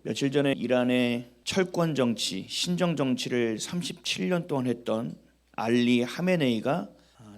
며칠 전에 이란의 철권 정치, 신정 정치를 37년 동안 했던 알리 하메네이가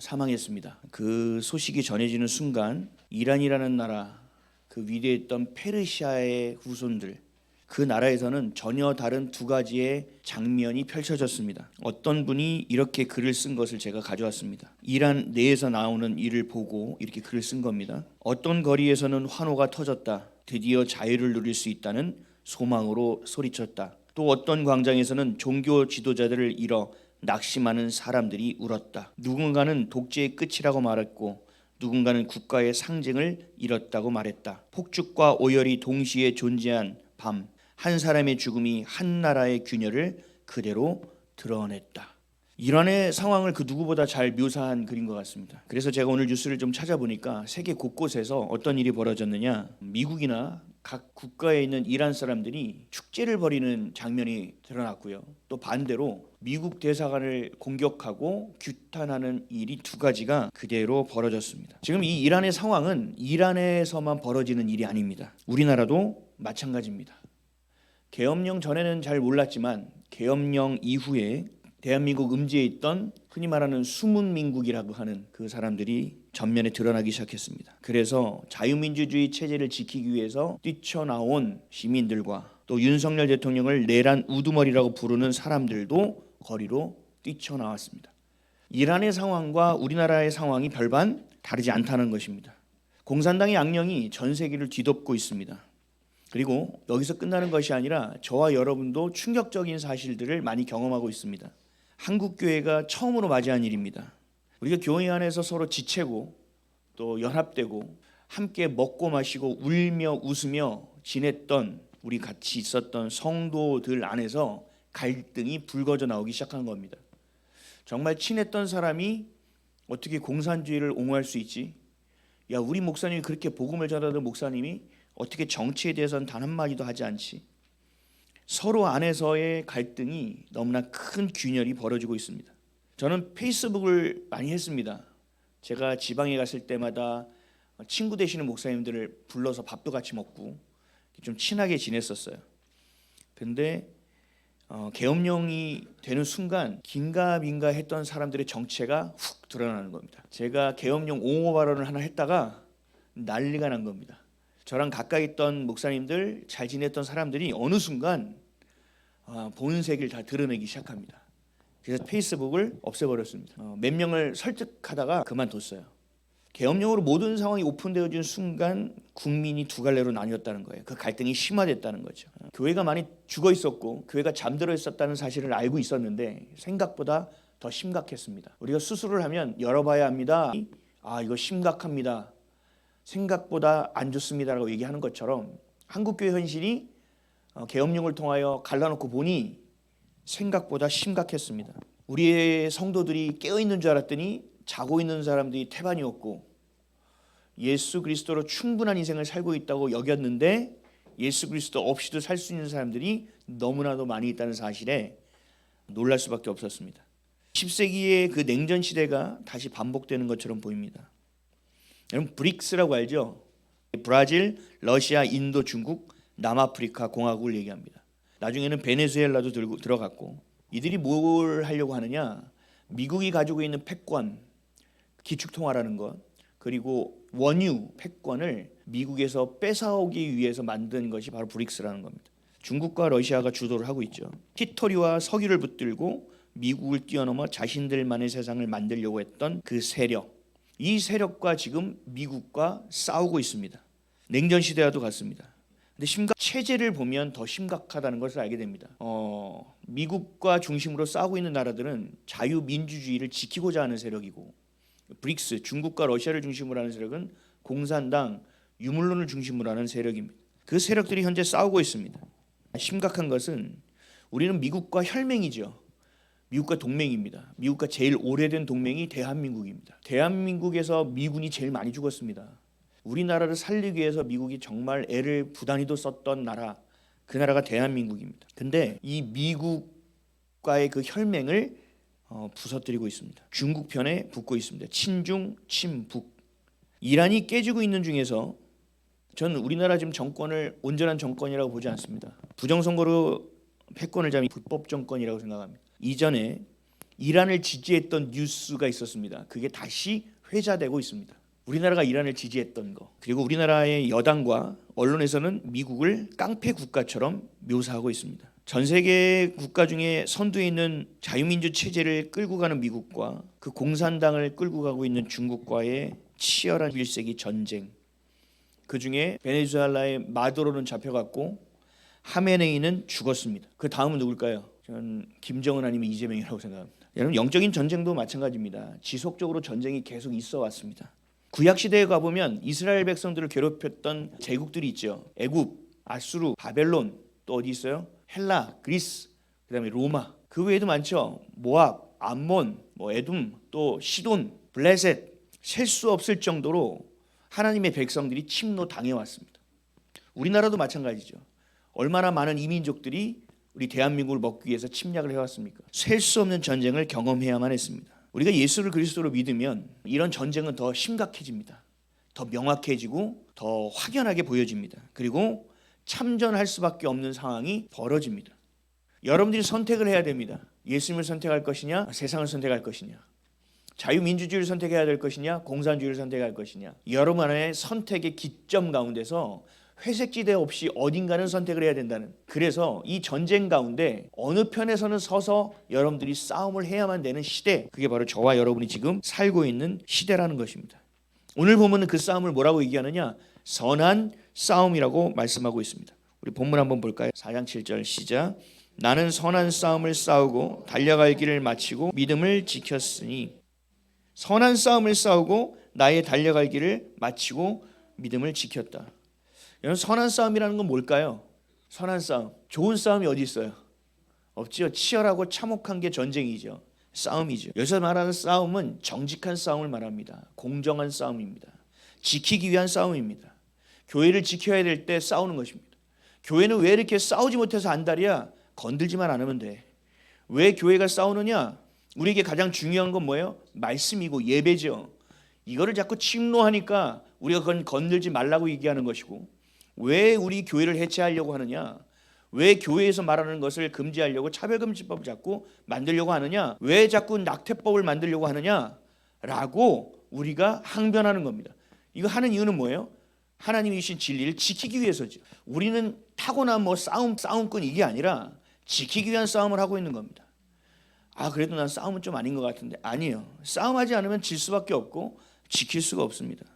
사망했습니다. 그 소식이 전해지는 순간 이란이라는 나라, 그 위대했던 페르시아의 후손들, 그 나라에서는 전혀 다른 두 가지의 장면이 펼쳐졌습니다. 어떤 분이 이렇게 글을 쓴 것을 제가 가져왔습니다. 이란 내에서 나오는 일을 보고 이렇게 글을 쓴 겁니다. 어떤 거리에서는 환호가 터졌다. 드디어 자유를 누릴 수 있다는 소망으로 소리쳤다. 또 어떤 광장에서는 종교 지도자들을 잃어 낙심하는 사람들이 울었다. 누군가는 독재의 끝이라고 말했고 누군가는 국가의 상징을 잃었다고 말했다. 폭죽과 오열이 동시에 존재한 밤, 한 사람의 죽음이 한 나라의 균열을 그대로 드러냈다. 이란의 상황을 그 누구보다 잘 묘사한 글인 것 같습니다. 그래서 제가 오늘 뉴스를 좀 찾아보니까 세계 곳곳에서 어떤 일이 벌어졌느냐, 미국이나 각 국가에 있는 이란 사람들이 축제를 벌이는 장면이 드러났고요. 또 반대로 미국 대사관을 공격하고 규탄하는 일이 두 가지가 그대로 벌어졌습니다. 지금 이 이란의 상황은 이란에서만 벌어지는 일이 아닙니다. 우리나라도 마찬가지입니다. 계엄령 전에는 잘 몰랐지만 계엄령 이후에 대한민국 음지에 있던 흔히 말하는 숨은 민국이라고 하는 그 사람들이 전면에 드러나기 시작했습니다. 그래서 자유민주주의 체제를 지키기 위해서 뛰쳐나온 시민들과 또 윤석열 대통령을 내란 우두머리라고 부르는 사람들도 거리로 뛰쳐나왔습니다. 이란의 상황과 우리나라의 상황이 별반 다르지 않다는 것입니다. 공산당의 악령이 전 세계를 뒤덮고 있습니다. 그리고 여기서 끝나는 것이 아니라 저와 여러분도 충격적인 사실들을 많이 경험하고 있습니다. 한국교회가 처음으로 맞이한 일입니다. 우리가 교회 안에서 서로 지체고 또 연합되고 함께 먹고 마시고 울며 웃으며 지냈던, 우리 같이 있었던 성도들 안에서 갈등이 불거져 나오기 시작한 겁니다. 정말 친했던 사람이 어떻게 공산주의를 옹호할 수 있지? 야, 우리 목사님이 그렇게 복음을 전하던 목사님이 어떻게 정치에 대해서는 단 한마디도 하지 않지? 서로 안에서의 갈등이 너무나 큰 균열이 벌어지고 있습니다. 저는 페이스북을 많이 했습니다. 제가 지방에 갔을 때마다 친구 되시는 목사님들을 불러서 밥도 같이 먹고 좀 친하게 지냈었어요. 근데 계엄령이 되는 순간 긴가민가 했던 사람들의 정체가 훅 드러나는 겁니다. 제가 계엄령 옹호 발언을 하나 했다가 난리가 난 겁니다. 저랑 가까이 있던 목사님들, 잘 지냈던 사람들이 어느 순간 본색을 다 드러내기 시작합니다. 그래서 페이스북을 없애버렸습니다. 몇 명을 설득하다가 그만뒀어요. 계엄령으로 모든 상황이 오픈되어진 순간 국민이 두 갈래로 나뉘었다는 거예요. 그 갈등이 심화됐다는 거죠. 교회가 많이 죽어 있었고 교회가 잠들어 있었다는 사실을 알고 있었는데 생각보다 더 심각했습니다. 우리가 수술을 하면 열어봐야 합니다. 이거 심각합니다. 생각보다 안 좋습니다라고 얘기하는 것처럼 한국교회 현실이 계엄령을 통하여 갈라놓고 보니 생각보다 심각했습니다. 우리의 성도들이 깨어있는 줄 알았더니 자고 있는 사람들이 태반이었고, 예수 그리스도로 충분한 인생을 살고 있다고 여겼는데 예수 그리스도 없이도 살 수 있는 사람들이 너무나도 많이 있다는 사실에 놀랄 수밖에 없었습니다. 10세기의 그 냉전 시대가 다시 반복되는 것처럼 보입니다. 여러분, 브릭스라고 알죠? 브라질, 러시아, 인도, 중국, 남아프리카 공화국을 얘기합니다. 나중에는 베네수엘라도 들어갔고, 이들이 뭘 하려고 하느냐? 미국이 가지고 있는 패권, 기축통화라는 것, 그리고 원유 패권을 미국에서 뺏어오기 위해서 만든 것이 바로 브릭스라는 겁니다. 중국과 러시아가 주도를 하고 있죠. 티터리와 석유를 붙들고 미국을 뛰어넘어 자신들만의 세상을 만들려고 했던 그 세력, 이 세력과 지금 미국과 싸우고 있습니다. 냉전 시대와도 같습니다. 근데 체제를 보면 더 심각하다는 것을 알게 됩니다. 미국과 중심으로 싸우고 있는 나라들은 자유민주주의를 지키고자 하는 세력이고, 브릭스, 중국과 러시아를 중심으로 하는 세력은 공산당, 유물론을 중심으로 하는 세력입니다. 그 세력들이 현재 싸우고 있습니다. 심각한 것은 우리는 미국과 혈맹이죠. 미국과 동맹입니다. 미국과 제일 오래된 동맹이 대한민국입니다. 대한민국에서 미군이 제일 많이 죽었습니다. 우리나라를 살리기 위해서 미국이 정말 애를 부단히도 썼던 나라, 그 나라가 대한민국입니다. 근데 이 미국과의 그 혈맹을 부서뜨리고 있습니다. 중국 편에 붙고 있습니다. 친중, 친북. 이란이 깨지고 있는 중에서 저는 우리나라 지금 정권을 온전한 정권이라고 보지 않습니다. 부정선거로 패권을 잡은 불법 정권이라고 생각합니다. 이전에 이란을 지지했던 뉴스가 있었습니다. 그게 다시 회자되고 있습니다. 우리나라가 이란을 지지했던 거, 그리고 우리나라의 여당과 언론에서는 미국을 깡패 국가처럼 묘사하고 있습니다. 전 세계 국가 중에 선두에 있는 자유민주 체제를 끌고 가는 미국과 그 공산당을 끌고 가고 있는 중국과의 치열한 21세기 전쟁, 그중에 베네수엘라의 마두로는 잡혀갔고 하메네이는 죽었습니다. 그 다음은 누굴까요? 저는 김정은 아니면 이재명이라고 생각합니다. 여러분, 영적인 전쟁도 마찬가지입니다. 지속적으로 전쟁이 계속 있어 왔습니다. 구약 시대에 가보면 이스라엘 백성들을 괴롭혔던 제국들이 있죠. 애굽, 아수르, 바벨론, 또 어디 있어요? 헬라, 그리스, 그다음에 로마. 그 외에도 많죠. 모압, 암몬, 에돔, 또 시돈, 블레셋. 셀 수 없을 정도로 하나님의 백성들이 침노 당해왔습니다. 우리나라도 마찬가지죠. 얼마나 많은 이민족들이 우리 대한민국을 먹기 위해서 침략을 해왔습니까? 셀 수 없는 전쟁을 경험해야만 했습니다. 우리가 예수를 그리스도로 믿으면 이런 전쟁은 더 심각해집니다. 더 명확해지고 더 확연하게 보여집니다. 그리고 참전할 수밖에 없는 상황이 벌어집니다. 여러분들이 선택을 해야 됩니다. 예수님을 선택할 것이냐, 세상을 선택할 것이냐, 자유민주주의를 선택해야 될 것이냐, 공산주의를 선택할 것이냐. 여러분의 선택의 기점 가운데서 회색지대 없이 어딘가는 선택을 해야 된다는, 그래서 이 전쟁 가운데 어느 편에서는 서서 여러분들이 싸움을 해야만 되는 시대, 그게 바로 저와 여러분이 지금 살고 있는 시대라는 것입니다. 오늘 보면은 그 싸움을 뭐라고 얘기하느냐? 선한 싸움이라고 말씀하고 있습니다. 우리 본문 한번 볼까요? 4장 7절 시작. 나는 선한 싸움을 싸우고 달려갈 길을 마치고 믿음을 지켰으니. 선한 싸움을 싸우고 나의 달려갈 길을 마치고 믿음을 지켰다. 여러분, 선한 싸움이라는 건 뭘까요? 선한 싸움, 좋은 싸움이 어디 있어요? 없지요. 치열하고 참혹한 게 전쟁이죠. 싸움이죠. 여기서 말하는 싸움은 정직한 싸움을 말합니다. 공정한 싸움입니다. 지키기 위한 싸움입니다. 교회를 지켜야 될 때 싸우는 것입니다. 교회는 왜 이렇게 싸우지 못해서 안달이야? 건들지만 않으면 돼. 왜 교회가 싸우느냐? 우리에게 가장 중요한 건 뭐예요? 말씀이고 예배죠. 이거를 자꾸 침노하니까 우리가 그건 건들지 말라고 얘기하는 것이고, 왜 우리 교회를 해체하려고 하느냐? 왜 교회에서 말하는 것을 금지하려고 차별금지법을 자꾸 만들려고 하느냐? 왜 자꾸 낙태법을 만들려고 하느냐? 라고 우리가 항변하는 겁니다. 이거 하는 이유는 뭐예요? 하나님이 주신 진리를 지키기 위해서죠. 우리는 타고난 싸움꾼 이게 아니라 지키기 위한 싸움을 하고 있는 겁니다. 그래도 난 싸움은 좀 아닌 것 같은데. 아니에요. 싸움하지 않으면 질 수밖에 없고 지킬 수가 없습니다.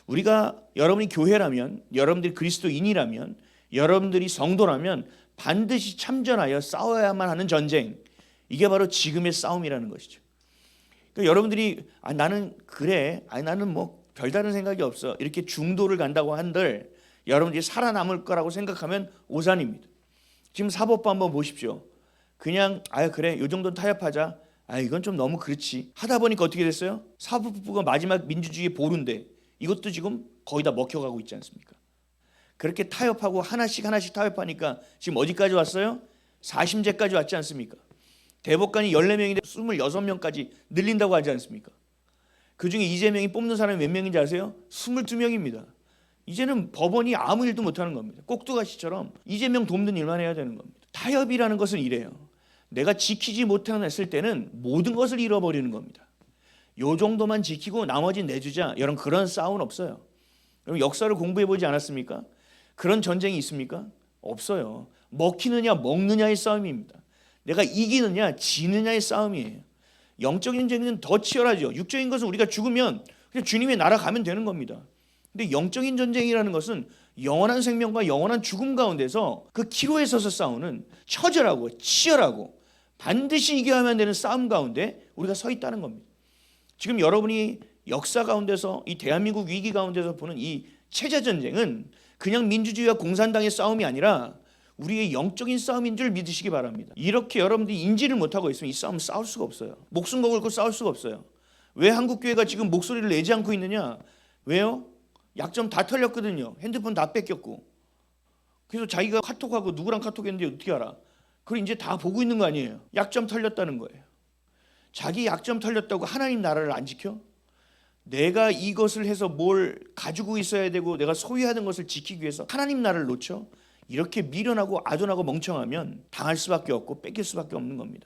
우리가, 여러분이 교회라면, 여러분들이 그리스도인이라면, 여러분들이 성도라면 반드시 참전하여 싸워야만 하는 전쟁, 이게 바로 지금의 싸움이라는 것이죠. 그러니까 여러분들이 나는 그래, 나는 별다른 생각이 없어, 이렇게 중도를 간다고 한들 여러분들이 살아남을 거라고 생각하면 오산입니다. 지금 사법부 한번 보십시오. 그냥 그래, 요 정도는 타협하자, 이건 좀 너무 그렇지 하다 보니까 어떻게 됐어요? 사법부가 마지막 민주주의의 보루인데 이것도 지금 거의 다 먹혀가고 있지 않습니까? 그렇게 타협하고 하나씩 타협하니까 지금 어디까지 왔어요? 4심제까지 왔지 않습니까? 대법관이 14명인데 26명까지 늘린다고 하지 않습니까? 그중에 이재명이 뽑는 사람이 몇 명인지 아세요? 22명입니다. 이제는 법원이 아무 일도 못하는 겁니다. 꼭두가시처럼 이재명 돕는 일만 해야 되는 겁니다. 타협이라는 것은 이래요. 내가 지키지 못했을 때는 모든 것을 잃어버리는 겁니다. 요 정도만 지키고 나머지는 내주자, 여러분, 그런 싸움은 없어요. 여러분, 역사를 공부해보지 않았습니까? 그런 전쟁이 있습니까? 없어요. 먹히느냐 먹느냐의 싸움입니다. 내가 이기느냐 지느냐의 싸움이에요. 영적인 전쟁은 더 치열하죠. 육적인 것은 우리가 죽으면 그냥 주님의 나라 가면 되는 겁니다. 근데 영적인 전쟁이라는 것은 영원한 생명과 영원한 죽음 가운데서 그 기로에 서서 싸우는 처절하고 치열하고 반드시 이겨야만 되는 싸움 가운데 우리가 서 있다는 겁니다. 지금 여러분이 역사 가운데서, 이 대한민국 위기 가운데서 보는 이 체제 전쟁은 그냥 민주주의와 공산당의 싸움이 아니라 우리의 영적인 싸움인 줄 믿으시기 바랍니다. 이렇게 여러분들이 인지를 못하고 있으면 이 싸움 싸울 수가 없어요. 목숨 걸고 싸울 수가 없어요. 왜 한국교회가 지금 목소리를 내지 않고 있느냐? 왜요? 약점 다 털렸거든요. 핸드폰 다 뺏겼고. 그래서 자기가 카톡하고 누구랑 카톡했는지 어떻게 알아? 그걸 이제 다 보고 있는 거 아니에요. 약점 털렸다는 거예요. 자기 약점 털렸다고 하나님 나라를 안 지켜? 내가 이것을 해서 뭘 가지고 있어야 되고 내가 소유하는 것을 지키기 위해서 하나님 나라를 놓쳐 이렇게 미련하고 아둔하고 멍청하면 당할 수밖에 없고 뺏길 수밖에 없는 겁니다.